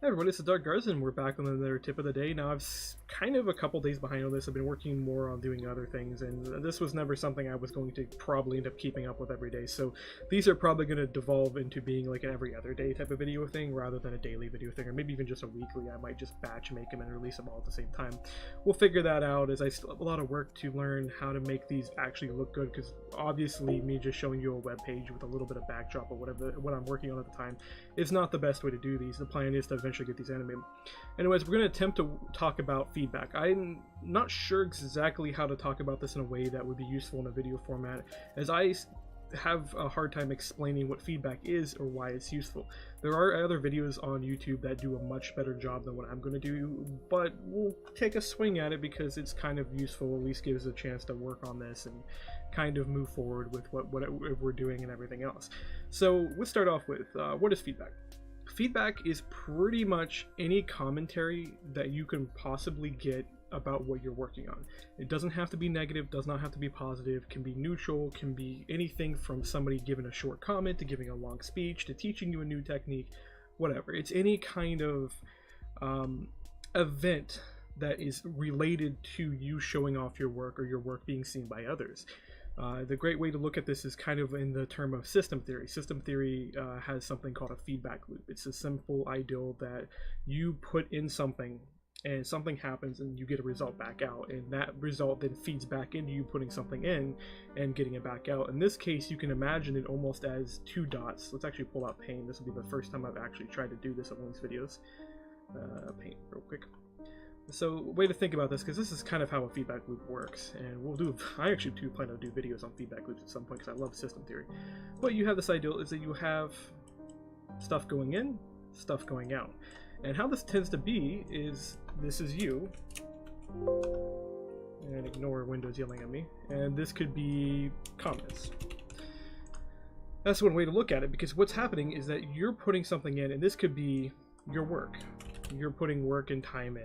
Hey everyone, it's the Dark Garden. We're back on another tip of the day. Now, kind of a couple days behind on this. I've been working more on doing other things, and this was never something I was going to probably end up keeping up with every day. So these are probably going to devolve into being like an every other day type of video thing rather than a daily video thing, or maybe even just a weekly. I might just batch make them and release them all at the same time. We'll figure that out, as I still have a lot of work to learn how to make these actually look good, because obviously me just showing you a web page with a little bit of backdrop or whatever what I'm working on at the time is not the best way to do these. The plan is to eventually get these animated. Anyways, we're going to attempt to talk about feedback. I'm not sure exactly how to talk about this in a way that would be useful in a video format, as I have a hard time explaining what feedback is or why it's useful. There are other videos on YouTube that do a much better job than what I'm going to do, but we'll take a swing at it because it's kind of useful, at least gives us a chance to work on this and kind of move forward with what we're doing and everything else. So let's start off with what is feedback? Feedback is pretty much any commentary that you can possibly get about what you're working on. It doesn't have to be negative, does not have to be positive, can be neutral, can be anything from somebody giving a short comment to giving a long speech to teaching you a new technique, whatever. It's any kind of event that is related to you showing off your work or your work being seen by others. The great way to look at this is kind of in the term of system theory. System theory has something called a feedback loop. It's a simple ideal that you put in something and something happens and you get a result back out, and that result then feeds back into you putting something in and getting it back out. In this case, you can imagine it almost as two dots. Let's actually pull out paint. This will be the first time I've actually tried to do this on one of these videos. Paint real quick. So, way to think about this, because this is kind of how a feedback loop works, and I actually do plan to do videos on feedback loops at some point because I love system theory. But you have this ideal is that you have stuff going in, stuff going out. And how this tends to be is, this is you, and ignore Windows yelling at me, and this could be comments. That's one way to look at it, because what's happening is that you're putting something in, and this could be your work. You're putting work and time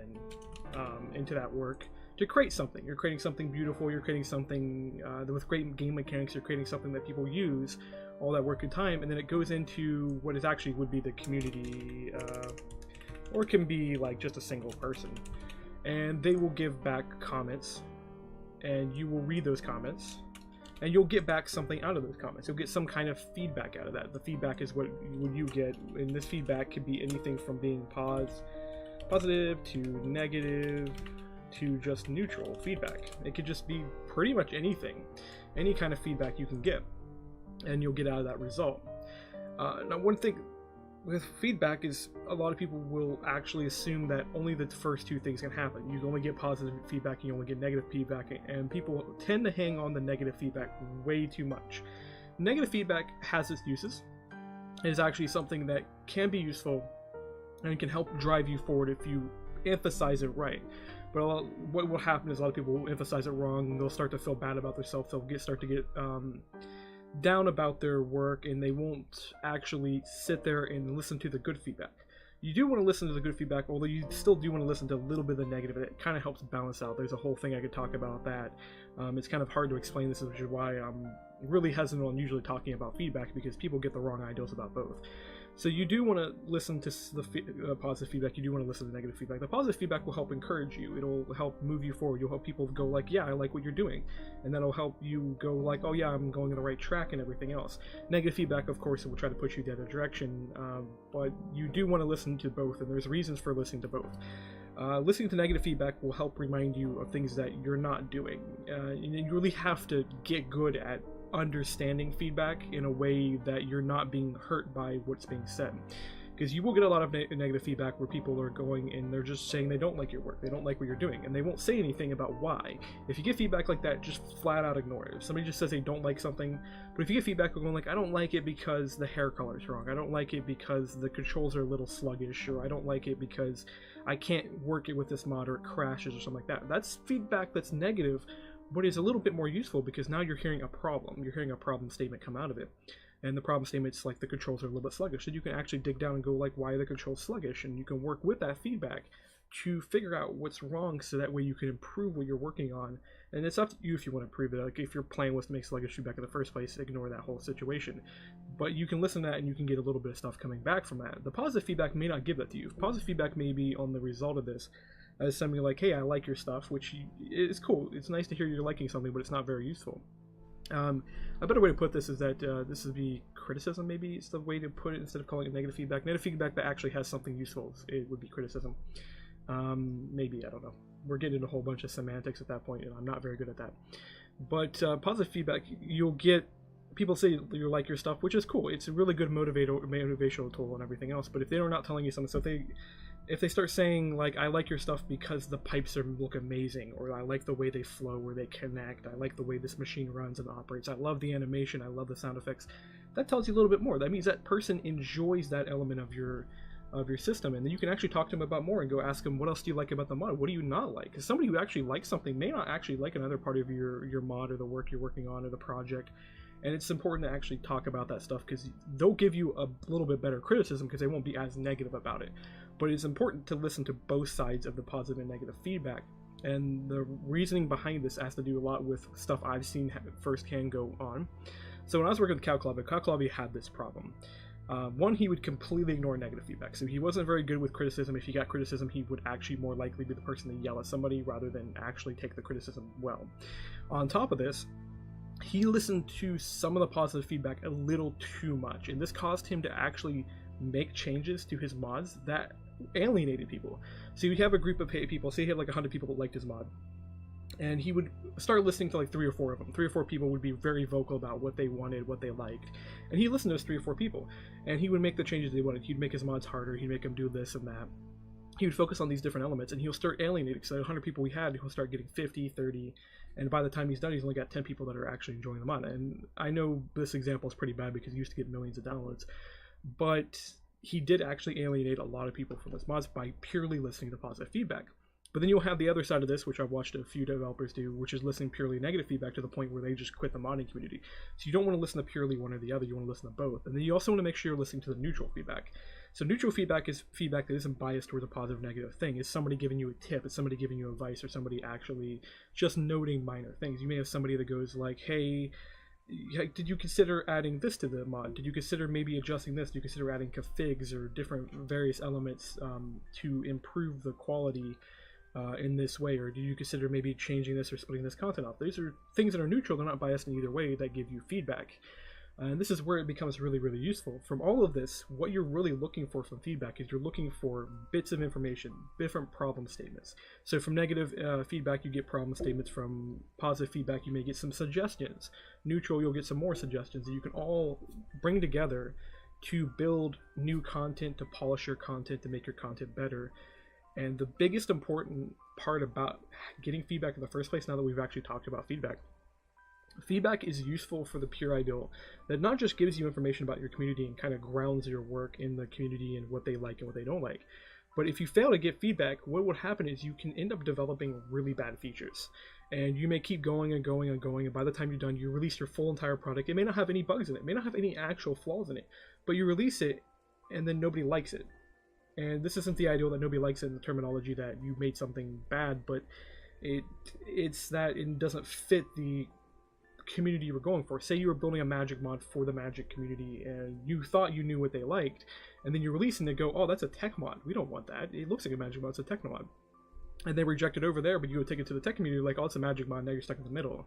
into that work to create something. You're creating something beautiful, you're creating something with great game mechanics, you're creating something that people use, all that work and time, and then it goes into what is actually would be the community, or it can be like just a single person, and they will give back comments, and you will read those comments, and you'll get back something out of those comments. You'll get some kind of feedback out of that. The feedback is what you get, and this feedback could be anything from being positive to negative to just neutral feedback. It could just be pretty much anything, any kind of feedback you can get, and you'll get out of that result. Now, one thing with feedback is a lot of people will actually assume that only the first two things can happen. You only get positive feedback and you only get negative feedback, and people tend to hang on the negative feedback way too much. Negative feedback has its uses. It is actually something that can be useful and can help drive you forward if you emphasize it right. But what will happen is a lot of people will emphasize it wrong, and they'll start to feel bad about themselves. They'll start to get down about their work, and they won't actually sit there and listen to the good feedback. You do want to listen to the good feedback, although you still do want to listen to a little bit of the negative. It kind of helps balance out. There's a whole thing I could talk about that. It's kind of hard to explain this, which is why I'm really hesitant on usually talking about feedback, because people get the wrong ideas about both. So you do want to listen to the positive feedback, you do want to listen to the negative feedback. The positive feedback will help encourage you, it'll help move you forward, you'll help people go like, yeah, I like what you're doing, and that'll help you go like, oh yeah, I'm going in the right track and everything else. Negative feedback, of course, will try to push you the other direction, but you do want to listen to both, and there's reasons for listening to both. Listening to negative feedback will help remind you of things that you're not doing. You really have to get good at understanding feedback in a way that you're not being hurt by what's being said, because you will get a lot of negative feedback where people are going and they're just saying they don't like your work, they don't like what you're doing, and they won't say anything about why. If you get feedback like that, just flat out ignore it. If somebody just says they don't like something, but if you get feedback going like, I don't like it because the hair color is wrong, I don't like it because the controls are a little sluggish, or I don't like it because I can't work it with this mod or it crashes or something like that, that's feedback that's negative, but is a little bit more useful, because now you're hearing a problem. You're hearing a problem statement come out of it. And the problem statement's like the controls are a little bit sluggish. So you can actually dig down and go like, why are the controls sluggish? And you can work with that feedback to figure out what's wrong, so that way you can improve what you're working on. And it's up to you if you want to improve it. Like if your plan was to make sluggish feedback in the first place, ignore that whole situation. but you can listen to that and you can get a little bit of stuff coming back from that. The positive feedback may not give that to you. Positive feedback may be on the result of this as something like, hey, I like your stuff, which is cool. It's nice to hear you're liking something, but it's not very useful. A better way to put this is that this would be criticism, maybe it's the way to put it instead of calling it negative feedback. Negative feedback that actually has something useful, it would be criticism. Maybe, I don't know. We're getting into a whole bunch of semantics at that point, and I'm not very good at that. But positive feedback, you'll get people say you like your stuff, which is cool. It's a really good motivational tool and everything else. But if they're not telling you something, so if they start saying like, I like your stuff because the pipes look amazing, or I like the way they flow, or they connect, I like the way this machine runs and operates, I love the animation, I love the sound effects, that tells you a little bit more. That means that person enjoys that element of your system, and then you can actually talk to them about more and go ask them, what else do you like about the mod? What do you not like? Because somebody who actually likes something may not actually like another part of your mod or the work you're working on or the project. And it's important to actually talk about that stuff, because they'll give you a little bit better criticism because they won't be as negative about it. But it's important to listen to both sides of the positive and negative feedback. And the reasoning behind this has to do a lot with stuff I've seen firsthand go on. So when I was working with Calculavi had this problem. One, he would completely ignore negative feedback. So he wasn't very good with criticism. If he got criticism, he would actually more likely be the person to yell at somebody rather than actually take the criticism well. On top of this, he listened to some of the positive feedback a little too much, and this caused him to actually make changes to his mods that alienated people. So you'd have a group of people, say he had like 100 people that liked his mod, and he would start listening to like 3 or 4 of them. 3 or 4 people would be very vocal about what they wanted, what they liked, and he listened to those 3 or 4 people, and he would make the changes they wanted. He'd make his mods harder, he'd make them do this and that. He would focus on these different elements, and he'll start alienating. So 100 people we had, he'll start getting 50, 30, and by the time he's done, he's only got 10 people that are actually enjoying the mod. And I know this example is pretty bad because he used to get millions of downloads, but he did actually alienate a lot of people from his mods by purely listening to positive feedback. But then you'll have the other side of this, which I've watched a few developers do, which is listening purely negative feedback to the point where they just quit the modding community. So you don't want to listen to purely one or the other, you want to listen to both. And then you also want to make sure you're listening to the neutral feedback. So neutral feedback is feedback that isn't biased towards a positive or negative thing. It's somebody giving you a tip, it's somebody giving you advice, or somebody actually just noting minor things. You may have somebody that goes like, hey, did you consider adding this to the mod? Did you consider maybe adjusting this? Did you consider adding configs or different various elements to improve the quality in this way? Or do you consider maybe changing this or splitting this content off? These are things that are neutral, they're not biased in either way, that give you feedback. And this is where it becomes really, really useful. From all of this, what you're really looking for from feedback is you're looking for bits of information, different problem statements. So from negative feedback, you get problem statements. From positive feedback, you may get some suggestions. Neutral, you'll get some more suggestions that you can all bring together to build new content, to polish your content, to make your content better. And the biggest important part about getting feedback in the first place, now that we've actually talked about feedback, feedback is useful for the pure ideal that not just gives you information about your community and kind of grounds your work in the community and what they like and what they don't like, but if you fail to get feedback, what would happen is you can end up developing really bad features, and you may keep going and going and going, and by the time you're done, you release your full entire product. It may not have any bugs in it, may not have any actual flaws in it, but you release it and then nobody likes it. And this isn't the ideal that nobody likes it in the terminology that you made something bad, but it's that it doesn't fit the community you were going for. Say you were building a magic mod for the magic community and you thought you knew what they liked, and then you release and they go, oh, that's a tech mod, we don't want that, it looks like a magic mod, it's a techno mod, and they reject it over there, but you go take it to the tech community like, oh, it's a magic mod, now you're stuck in the middle.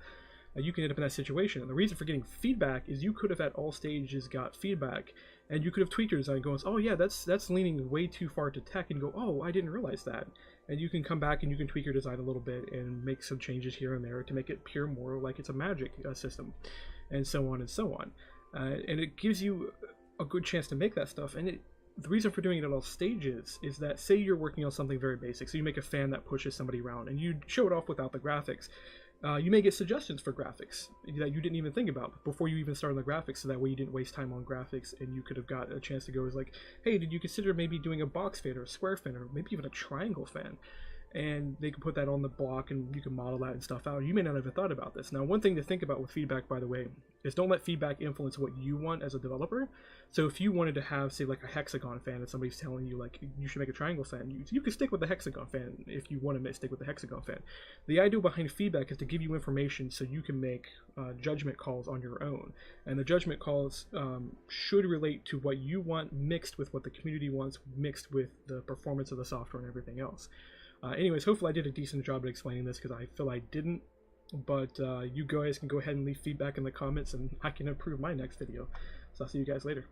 You can end up in that situation. And the reason for getting feedback is you could have at all stages got feedback, and you could have tweaked your design going, oh yeah, that's leaning way too far to tech, and you go, oh, I didn't realize that. And you can come back and you can tweak your design a little bit and make some changes here and there to make it pure more like it's a magic system, and so on and so on. And it gives you a good chance to make that stuff. And the reason for doing it at all stages is that, say you're working on something very basic, so you make a fan that pushes somebody around and you show it off without the graphics. You may get suggestions for graphics that you didn't even think about before you even started the graphics, so that way you didn't waste time on graphics, and you could have got a chance to go, is like, hey, did you consider maybe doing a box fan or a square fan or maybe even a triangle fan? and they can put that on the block and you can model that and stuff out. You may not have thought about this. Now, one thing to think about with feedback, by the way, is don't let feedback influence what you want as a developer. So if you wanted to have, say, like a hexagon fan and somebody's telling you like you should make a triangle fan, you can stick with the hexagon fan if you want to stick with the hexagon fan. The idea behind feedback is to give you information so you can make judgment calls on your own, and the judgment calls should relate to what you want mixed with what the community wants, mixed with the performance of the software and everything else. Anyways, hopefully I did a decent job at explaining this, because I feel I didn't, but you guys can go ahead and leave feedback in the comments and I can improve my next video. So I'll see you guys later.